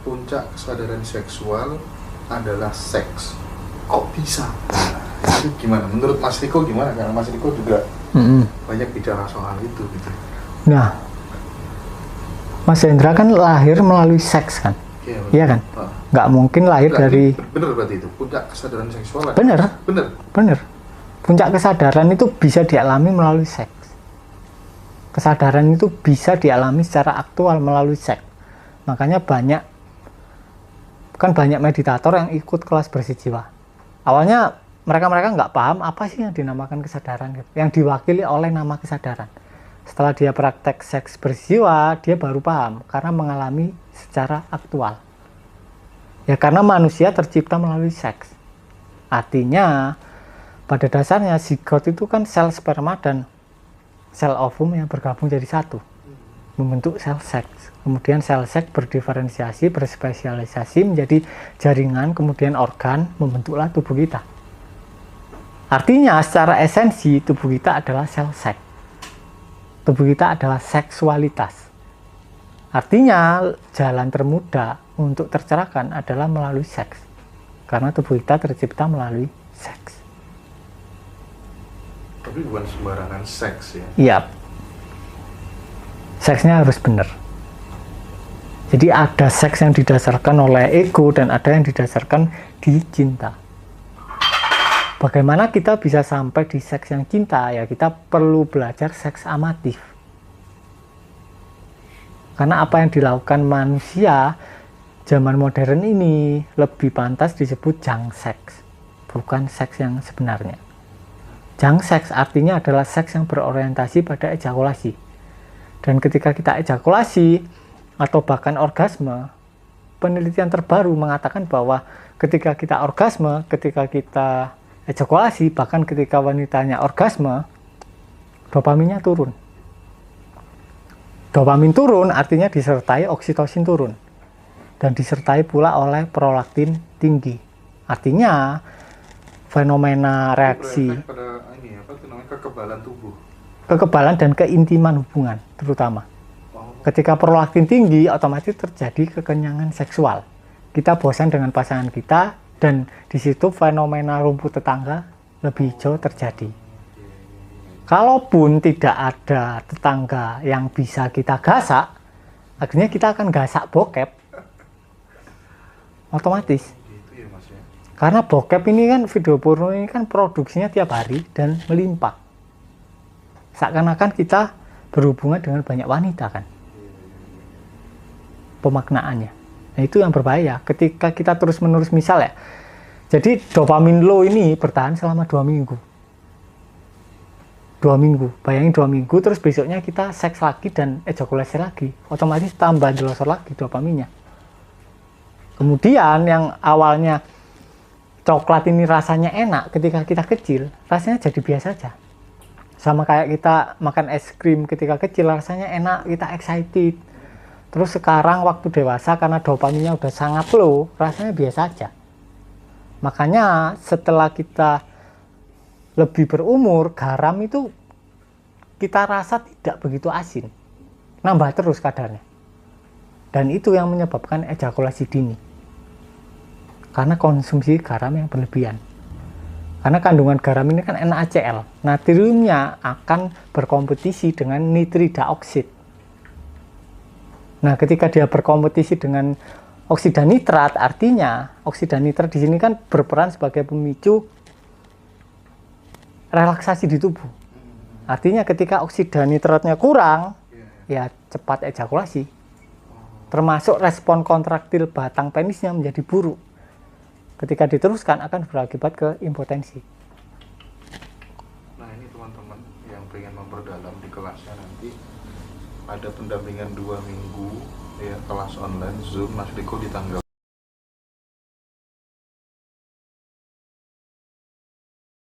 puncak kesadaran seksual adalah seks. Kok bisa? Nah, itu gimana? Menurut Mas Riko gimana? Karena Mas Riko juga banyak bicara soal itu gitu. Nah, Mas Hendra kan lahir melalui seks kan? Iya kan? Nggak mungkin lahir dari... Bener berarti itu, puncak kesadaran seksual. Bener. Puncak kesadaran itu bisa dialami melalui seks. Kesadaran itu bisa dialami secara aktual melalui seks. Makanya banyak meditator yang ikut kelas bersih jiwa. Awalnya mereka nggak paham apa sih yang dinamakan kesadaran, yang diwakili oleh nama kesadaran. Setelah dia praktek seks berjiwa, dia baru paham karena mengalami secara aktual. Ya karena manusia tercipta melalui seks. Artinya pada dasarnya zigot itu kan sel sperma dan sel ovum yang bergabung jadi satu, membentuk sel seks. Kemudian sel seks berdiferensiasi, berspesialisasi menjadi jaringan, kemudian organ, membentuklah tubuh kita. Artinya secara esensi tubuh kita adalah sel seks. Tubuh kita adalah seksualitas. Artinya jalan termudah untuk tercerahkan adalah melalui seks. Karena tubuh kita tercipta melalui seks. Tapi bukan sembarangan seks ya? Iya. Seksnya harus benar. Jadi ada seks yang didasarkan oleh ego dan ada yang didasarkan di cinta. Bagaimana kita bisa sampai di seks yang cinta? Ya kita perlu belajar seks amatif. Karena apa yang dilakukan manusia zaman modern ini lebih pantas disebut junk seks, bukan seks yang sebenarnya. Junk seks artinya adalah seks yang berorientasi pada ejakulasi. Dan ketika kita ejakulasi atau bahkan orgasme, penelitian terbaru mengatakan bahwa ketika kita orgasme, ketika kita ejakulasi, bahkan ketika wanitanya orgasme, dopaminnya turun. Dopamin turun artinya disertai oksitosin turun. Dan disertai pula oleh prolaktin tinggi. Artinya fenomena reaksi pada kekebalan tubuh. Kekebalan dan keintiman hubungan terutama. Ketika prolaktin tinggi, otomatis terjadi kekenyangan seksual. Kita bosan dengan pasangan kita, dan di situ fenomena rumput tetangga lebih hijau terjadi. Kalaupun tidak ada tetangga yang bisa kita gasak, akhirnya kita akan gasak bokep. Otomatis. Gitu ya, Mas, ya? Karena bokep ini kan, video porno ini kan produksinya tiap hari dan melimpah. Seakan-akan kita berhubungan dengan banyak wanita kan. Pemaknaannya. Nah itu yang berbahaya. Ketika kita terus-menerus misal ya. Jadi dopamin low ini bertahan selama 2 minggu. 2 minggu. Bayangin 2 minggu terus besoknya kita seks lagi dan ejakulasi lagi. Otomatis tambah jelosor lagi dopaminnya. Kemudian yang awalnya coklat ini rasanya enak ketika kita kecil, rasanya jadi biasa aja. Sama kayak kita makan es krim ketika kecil, rasanya enak, kita excited. Terus sekarang waktu dewasa karena dopaminnya udah sangat low, rasanya biasa aja. Makanya setelah kita lebih berumur, garam itu kita rasa tidak begitu asin. Nambah terus kadarnya. Dan itu yang menyebabkan ejakulasi dini. Karena konsumsi garam yang berlebihan. Karena kandungan garam ini kan NaCl. Natriumnya akan berkompetisi dengan nitrida oksid. Nah, ketika dia berkompetisi dengan oksida nitrat, artinya oksida nitrat di sini kan berperan sebagai pemicu relaksasi di tubuh. Artinya ketika oksida nitratnya kurang, ya cepat ejakulasi. Termasuk respon kontraktil batang penisnya menjadi buruk. Ketika diteruskan akan berakibat ke impotensi. Nah ini teman-teman yang pengen memperdalam di kelasnya nanti ada pendampingan 2 minggu ya, kelas online Zoom Mas Riko di tanggal